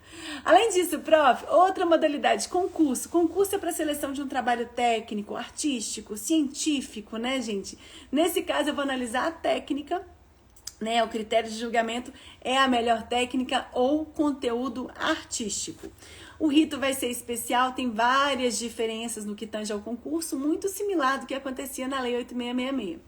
Além disso, prof, outra modalidade, concurso. Concurso é para seleção de um trabalho técnico, artístico, científico, né, gente? Nesse caso, eu vou analisar a técnica, né? O critério de julgamento é a melhor técnica ou conteúdo artístico. O rito vai ser especial, tem várias diferenças no que tange ao concurso, muito similar do que acontecia na Lei 8666.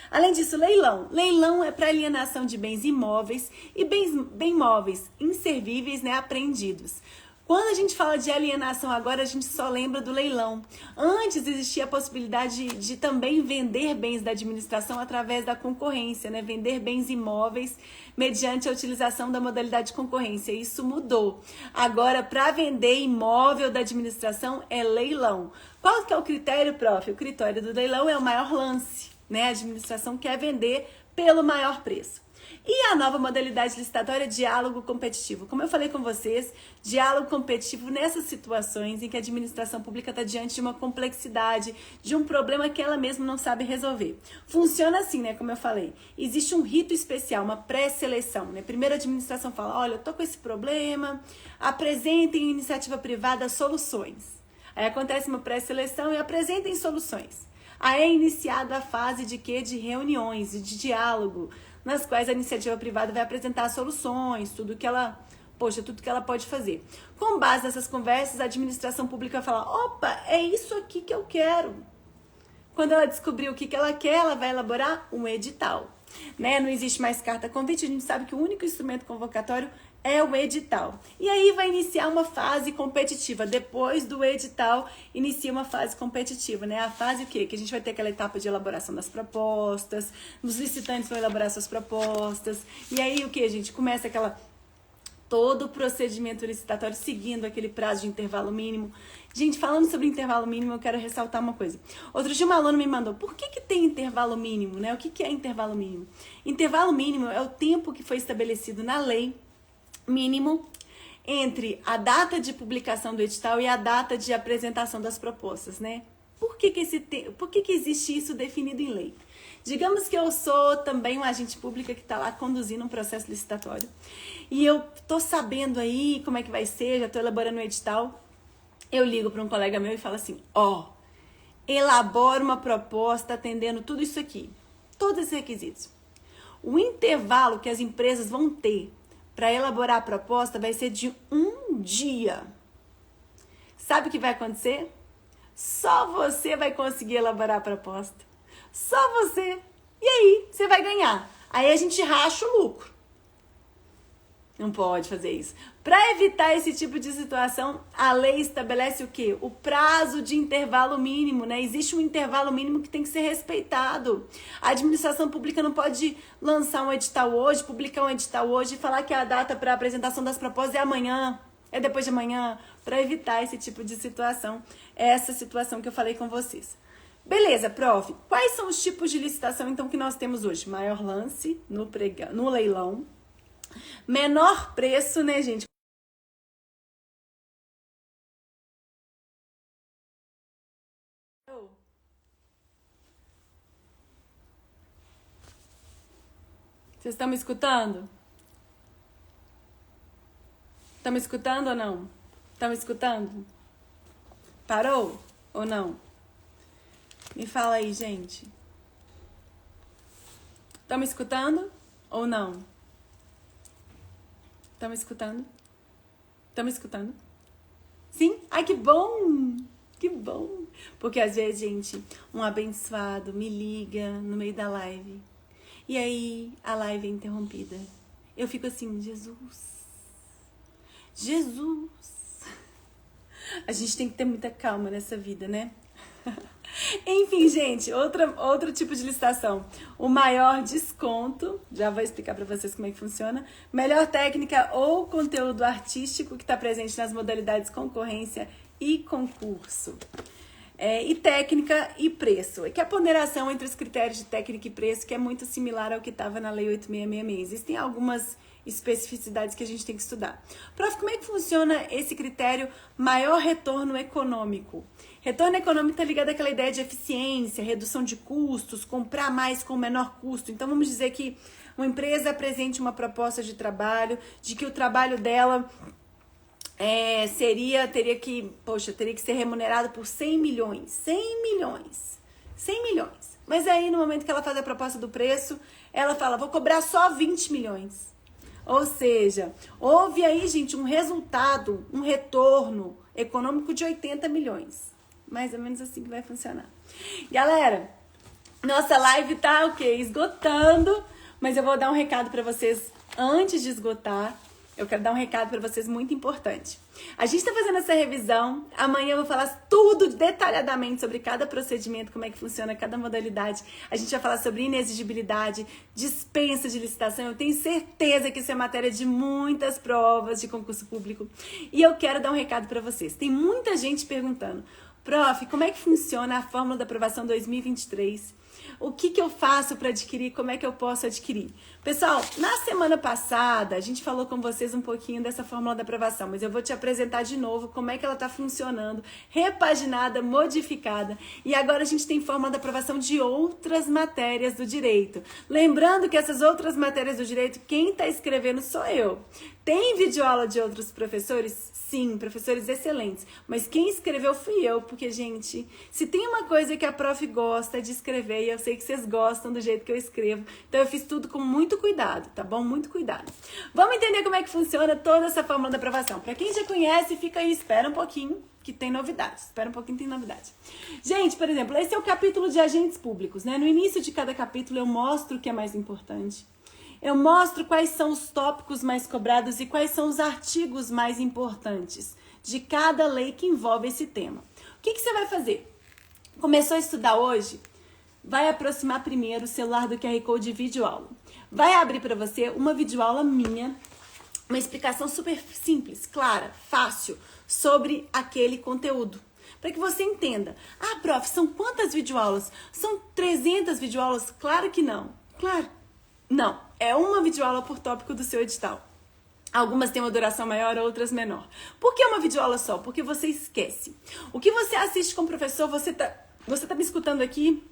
Além disso, leilão. Leilão é para alienação de bens imóveis e bem móveis, inservíveis, né, apreendidos. Quando a gente fala de alienação agora, a gente só lembra do leilão. Antes existia a possibilidade de também vender bens da administração através da concorrência, né? Vender bens imóveis mediante a utilização da modalidade de concorrência. Isso mudou. Agora, para vender imóvel da administração é leilão. Qual que é o critério, prof? O critério do leilão é o maior lance, né? A administração quer vender pelo maior preço. E a nova modalidade licitatória, diálogo competitivo. Como eu falei com vocês, diálogo competitivo nessas situações em que a administração pública está diante de uma complexidade, de um problema que ela mesma não sabe resolver. Funciona assim, né? Como eu falei, existe um rito especial, uma pré-seleção, né? Primeiro a administração fala, olha, eu tô com esse problema, apresentem em iniciativa privada soluções. Aí acontece uma pré-seleção e apresentem soluções. Aí é iniciada a fase de quê? De reuniões e de diálogo, nas quais a iniciativa privada vai apresentar soluções, tudo que ela pode fazer. Com base nessas conversas, a administração pública vai falar, opa, é isso aqui que eu quero. Quando ela descobrir o que ela quer, ela vai elaborar um edital. Né? Não existe mais carta convite, a gente sabe que o único instrumento convocatório é o edital. E aí vai iniciar uma fase competitiva. Depois do edital, inicia uma fase competitiva, né? A fase o quê? Que a gente vai ter aquela etapa de elaboração das propostas, os licitantes vão elaborar suas propostas. E aí o que, gente? Começa todo o procedimento licitatório seguindo aquele prazo de intervalo mínimo. Gente, falando sobre intervalo mínimo, eu quero ressaltar uma coisa. Outro dia uma aluna me mandou, por que tem intervalo mínimo, né? O que é intervalo mínimo? Intervalo mínimo é o tempo que foi estabelecido na lei mínimo entre a data de publicação do edital e a data de apresentação das propostas, né? Por que existe isso definido em lei? Digamos que eu sou também um agente público que está lá conduzindo um processo licitatório e eu tô sabendo aí como é que vai ser, já tô elaborando um edital. Eu ligo para um colega meu e falo assim, elabora uma proposta atendendo tudo isso aqui, todos esses requisitos. O intervalo que as empresas vão ter para elaborar a proposta vai ser de um dia. Sabe o que vai acontecer? Só você vai conseguir elaborar a proposta. Só você. E aí, você vai ganhar. Aí a gente racha o lucro. Não pode fazer isso. Para evitar esse tipo de situação, a lei estabelece o quê? O prazo de intervalo mínimo, né? Existe um intervalo mínimo que tem que ser respeitado. A administração pública não pode lançar um edital hoje, publicar um edital hoje e falar que a data para apresentação das propostas é amanhã, é depois de amanhã, para evitar esse tipo de situação. Essa situação que eu falei com vocês. Beleza, prof. Quais são os tipos de licitação, então, que nós temos hoje? Maior lance no leilão. Menor preço, né, gente? Vocês estão me escutando? Estão me escutando ou não? Estão me escutando? Parou ou não? Me fala aí, gente. Estão me escutando ou não? Estão me escutando? Estão me escutando? Sim? Ai, que bom! Que bom! Porque às vezes, gente, um abençoado me liga no meio da live. E aí, a live é interrompida. Eu fico assim, Jesus! Jesus! A gente tem que ter muita calma nessa vida, né? Enfim, gente, outro tipo de licitação. O maior desconto, já vou explicar para vocês como é que funciona. Melhor técnica ou conteúdo artístico que está presente nas modalidades concorrência e concurso. E técnica e preço. É que a ponderação entre os critérios de técnica e preço que é muito similar ao que estava na Lei 8666. Existem algumas especificidades que a gente tem que estudar. Prof, como é que funciona esse critério maior retorno econômico? Retorno econômico está ligado àquela ideia de eficiência, redução de custos, comprar mais com menor custo. Então, vamos dizer que uma empresa apresente uma proposta de trabalho, de que o trabalho dela teria que ser remunerado por 100 milhões. 100 milhões. 100 milhões. Mas aí, no momento que ela faz a proposta do preço, ela fala, vou cobrar só 20 milhões. Ou seja, houve aí, gente, um resultado, um retorno econômico de 80 milhões. Mais ou menos assim que vai funcionar. Galera, nossa live tá esgotando, mas eu vou dar um recado para vocês antes de esgotar. Eu quero dar um recado para vocês muito importante. A gente está fazendo essa revisão. Amanhã eu vou falar tudo detalhadamente sobre cada procedimento, como é que funciona cada modalidade. A gente vai falar sobre inexigibilidade, dispensa de licitação. Eu tenho certeza que isso é matéria de muitas provas de concurso público. E eu quero dar um recado para vocês. Tem muita gente perguntando, prof, como é que funciona a fórmula da aprovação 2023? O que eu faço para adquirir? Como é que eu posso adquirir? Pessoal, na semana passada, a gente falou com vocês um pouquinho dessa fórmula da aprovação, mas eu vou te apresentar de novo como é que ela está funcionando, repaginada, modificada. E agora a gente tem fórmula da aprovação de outras matérias do direito. Lembrando que essas outras matérias do direito, quem está escrevendo sou eu. Tem videoaula de outros professores? Sim, professores excelentes. Mas quem escreveu fui eu, porque, gente, se tem uma coisa que a prof gosta de escrever, e eu sei que vocês gostam do jeito que eu escrevo, então eu fiz tudo com muito cuidado, tá bom? Muito cuidado. Vamos entender como é que funciona toda essa fórmula da aprovação. Para quem já conhece, fica aí, espera um pouquinho, que tem novidades. Espera um pouquinho, tem novidade. Gente, por exemplo, esse é o capítulo de agentes públicos, né? No início de cada capítulo eu mostro o que é mais importante. Eu mostro quais são os tópicos mais cobrados e quais são os artigos mais importantes de cada lei que envolve esse tema. O que você vai fazer? Começou a estudar hoje? Vai aproximar primeiro o celular do QR Code de videoaula. Vai abrir para você uma videoaula minha, uma explicação super simples, clara, fácil, sobre aquele conteúdo. Para que você entenda. Ah, prof, são quantas videoaulas? São 300 videoaulas? Claro que não. Claro. Não, é uma videoaula por tópico do seu edital. Algumas têm uma duração maior, outras menor. Por que uma videoaula só? Porque você esquece. O que você assiste com o professor, você tá me escutando aqui,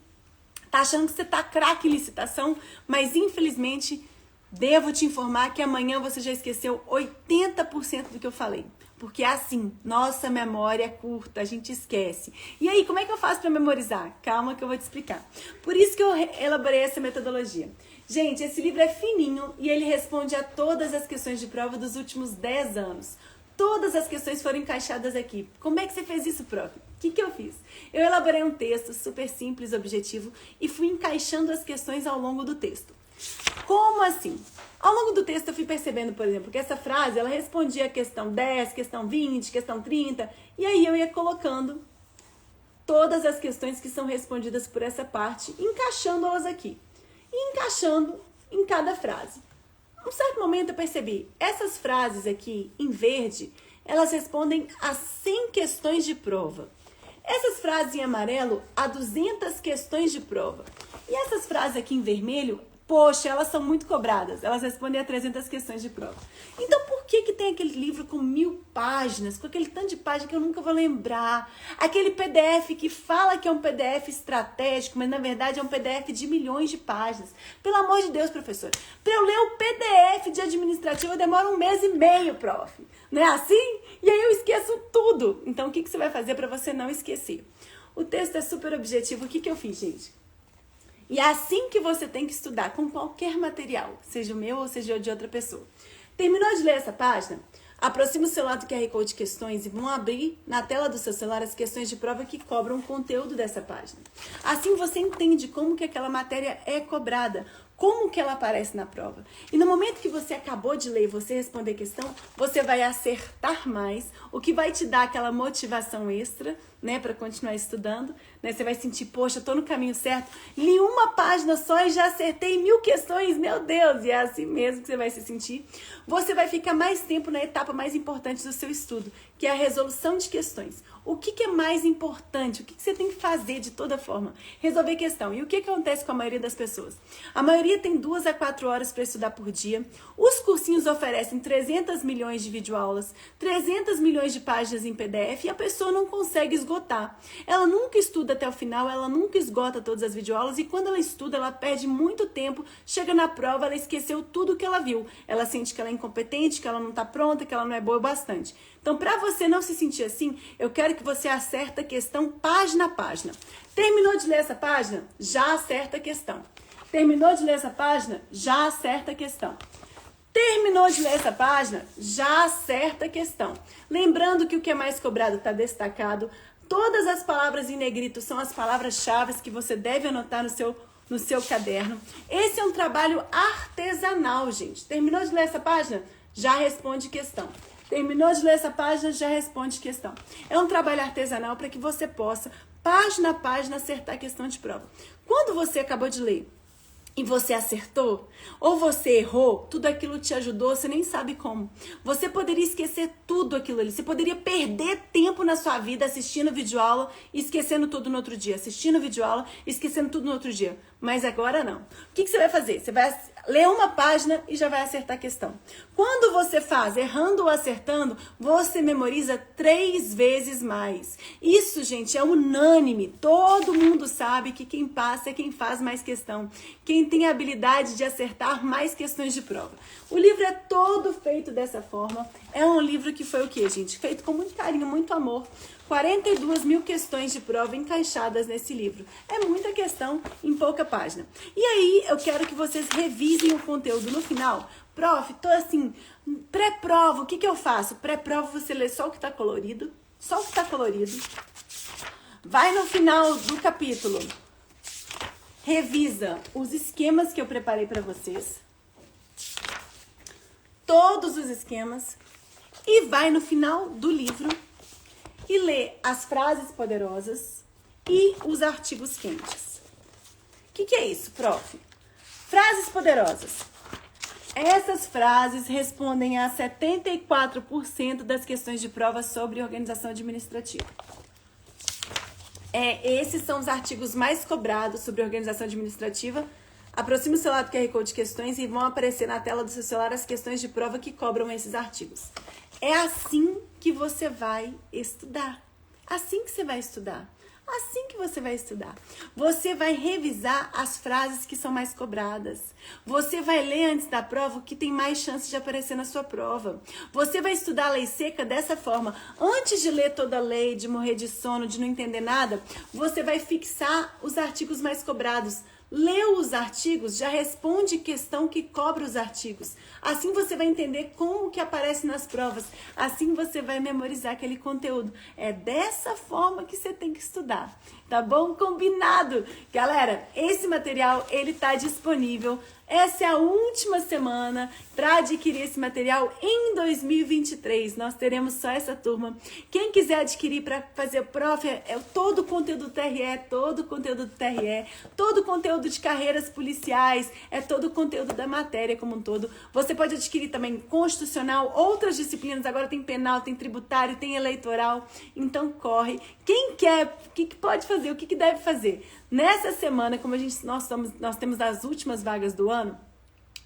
tá achando que você tá craque em licitação, mas infelizmente devo te informar que amanhã você já esqueceu 80% do que eu falei. Porque é assim, nossa memória é curta, a gente esquece. E aí, como é que eu faço para memorizar? Calma que eu vou te explicar. Por isso que eu elaborei essa metodologia. Gente, esse livro é fininho e ele responde a todas as questões de prova dos últimos 10 anos. Todas as questões foram encaixadas aqui. Como é que você fez isso, prof? O que eu fiz? Eu elaborei um texto super simples, objetivo e fui encaixando as questões ao longo do texto. Como assim? Ao longo do texto eu fui percebendo, por exemplo, que essa frase, ela respondia a questão 10, questão 20, questão 30, e aí eu ia colocando todas as questões que são respondidas por essa parte, encaixando-elas aqui. E encaixando em cada frase. Num certo momento eu percebi, essas frases aqui, em verde, elas respondem a 100 questões de prova. Essas frases em amarelo, a 200 questões de prova. E essas frases aqui em vermelho, poxa, elas são muito cobradas. Elas respondem a 300 questões de prova. Então, por que tem aquele livro com 1000 páginas, com aquele tanto de páginas que eu nunca vou lembrar? Aquele PDF que fala que é um PDF estratégico, mas na verdade é um PDF de milhões de páginas. Pelo amor de Deus, professor. Para eu ler o PDF de administrativo, eu demoro 1 mês e meio, prof. Não é assim? E aí eu esqueço tudo. Então, o que você vai fazer para você não esquecer? O texto é super objetivo. O que eu fiz, gente? E é assim que você tem que estudar com qualquer material, seja o meu ou seja o de outra pessoa. Terminou de ler essa página? Aproxima o celular do QR Code de questões e vão abrir na tela do seu celular as questões de prova que cobram o conteúdo dessa página. Assim você entende como que aquela matéria é cobrada, como que ela aparece na prova. E no momento que você acabou de ler e você responder a questão, você vai acertar mais, o que vai te dar aquela motivação extra, né, para continuar estudando, né? Você vai sentir, poxa, eu tô no caminho certo, li uma página só e já acertei 1000 questões, meu Deus, e é assim mesmo que você vai se sentir. Você vai ficar mais tempo na etapa mais importante do seu estudo, que é a resolução de questões. O que é mais importante? O que você tem que fazer de toda forma? Resolver questão. E o que acontece com a maioria das pessoas? A maioria tem 2 a 4 horas para estudar por dia. Os cursinhos oferecem 300 milhões de videoaulas, 300 milhões de páginas em PDF e a pessoa não consegue esgotar. Ela nunca estuda até o final, ela nunca esgota todas as videoaulas e quando ela estuda, ela perde muito tempo, chega na prova, ela esqueceu tudo que ela viu. Ela sente que ela é incompetente, que ela não está pronta, que ela não é boa o bastante. Então, para você não se sentir assim, eu quero que você acerte a questão página a página. Terminou de ler essa página? Já acerta a questão. Terminou de ler essa página? Já acerta a questão. Terminou de ler essa página? Já acerta a questão. Lembrando que o que é mais cobrado está destacado. Todas as palavras em negrito são as palavras-chave que você deve anotar no seu caderno. Esse é um trabalho artesanal, gente. Terminou de ler essa página? Já responde questão. Terminou de ler essa página, já responde questão. É um trabalho artesanal para que você possa, página a página, acertar a questão de prova. Quando você acabou de ler e você acertou, ou você errou, tudo aquilo te ajudou, você nem sabe como. Você poderia esquecer tudo aquilo ali. Você poderia perder tempo na sua vida assistindo videoaula e esquecendo tudo no outro dia. Assistindo videoaula e esquecendo tudo no outro dia. Mas agora não. O que você vai fazer? Você vai ler uma página e já vai acertar a questão. Quando você faz errando ou acertando, você memoriza 3 vezes mais. Isso, gente, é unânime. Todo mundo sabe que quem passa é quem faz mais questão. Quem tem a habilidade de acertar mais questões de prova. O livro é todo feito dessa forma. É um livro que foi o quê, gente? Feito com muito carinho, muito amor. 42 mil questões de prova encaixadas nesse livro. É muita questão em pouca página. E aí, eu quero que vocês revisem o conteúdo no final. Prof, tô assim, pré-prova, o que eu faço? Pré-prova você lê só o que tá colorido. Só o que tá colorido. Vai no final do capítulo. Revisa os esquemas que eu preparei para vocês. Todos os esquemas. E vai no final do livro e lê as frases poderosas e os artigos quentes. O que é isso, prof? Frases poderosas. Essas frases respondem a 74% das questões de prova sobre organização administrativa. Esses são os artigos mais cobrados sobre organização administrativa. Aproxime o celular do QR Code de questões e vão aparecer na tela do seu celular as questões de prova que cobram esses artigos. É assim que você vai estudar. Assim que você vai estudar. Assim que você vai estudar. Você vai revisar as frases que são mais cobradas. Você vai ler antes da prova o que tem mais chance de aparecer na sua prova. Você vai estudar a lei seca dessa forma. Antes de ler toda a lei, de morrer de sono, de não entender nada, você vai fixar os artigos mais cobrados. Leu os artigos, já responde questão que cobra os artigos. Assim você vai entender como que aparece nas provas. Assim você vai memorizar aquele conteúdo. É dessa forma que você tem que estudar. Tá bom? Combinado? Galera, esse material, ele tá disponível. Essa é a última semana para adquirir esse material em 2023. Nós teremos só essa turma. Quem quiser adquirir para fazer prof, todo o conteúdo do TRE, todo o conteúdo do TRE, todo o conteúdo de carreiras policiais, todo o conteúdo da matéria como um todo. Você pode adquirir também constitucional, outras disciplinas, agora tem penal, tem tributário, tem eleitoral. Então corre. Quem quer, o que pode fazer, o que deve fazer? Nessa semana, como nós temos as últimas vagas do ano,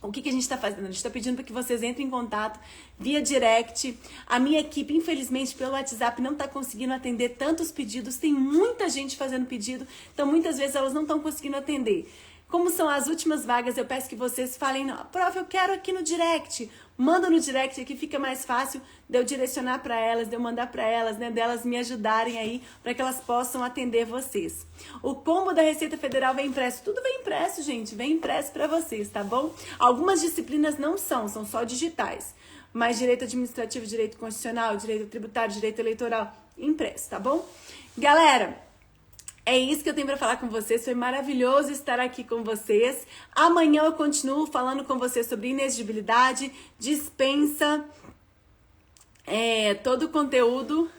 o que a gente está fazendo? A gente está pedindo para que vocês entrem em contato via direct. A minha equipe, infelizmente, pelo WhatsApp não está conseguindo atender tantos pedidos. Tem muita gente fazendo pedido, então muitas vezes elas não estão conseguindo atender. Como são as últimas vagas, eu peço que vocês falem, prof, eu quero aqui no direct. Manda no direct, aqui fica mais fácil de eu direcionar para elas, de eu mandar para elas, né, delas me ajudarem aí, para que elas possam atender vocês. O combo da Receita Federal vem impresso, tudo vem impresso, gente, vem impresso para vocês, tá bom? Algumas disciplinas não são só digitais, mas direito administrativo, direito constitucional, direito tributário, direito eleitoral, impresso, tá bom? Galera, é isso que eu tenho para falar com vocês. Foi maravilhoso estar aqui com vocês. Amanhã eu continuo falando com vocês sobre inexigibilidade, dispensa, todo o conteúdo.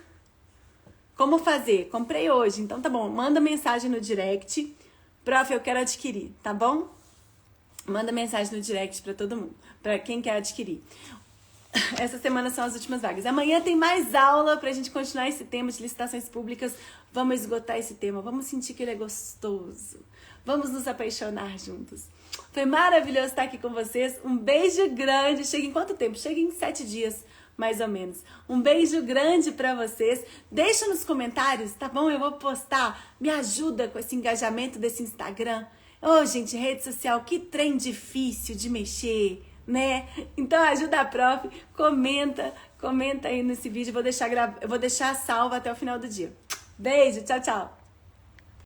Como fazer? Comprei hoje, então tá bom. Manda mensagem no direct. Prof, eu quero adquirir, tá bom? Manda mensagem no direct para todo mundo, para quem quer adquirir. Essa semana são as últimas vagas. Amanhã tem mais aula pra gente continuar esse tema de licitações públicas. Vamos esgotar esse tema, vamos sentir que ele é gostoso. Vamos nos apaixonar juntos. Foi maravilhoso estar aqui com vocês. Um beijo grande. Chega em quanto tempo? Chega em 7 dias, mais ou menos. Um beijo grande pra vocês. Deixa nos comentários, tá bom? Eu vou postar. Me ajuda com esse engajamento desse Instagram. Ô, gente, rede social, que trem difícil de mexer, né? Então ajuda a prof, comenta aí nesse vídeo. Eu vou deixar salvo até o final do dia. Beijo, tchau, tchau.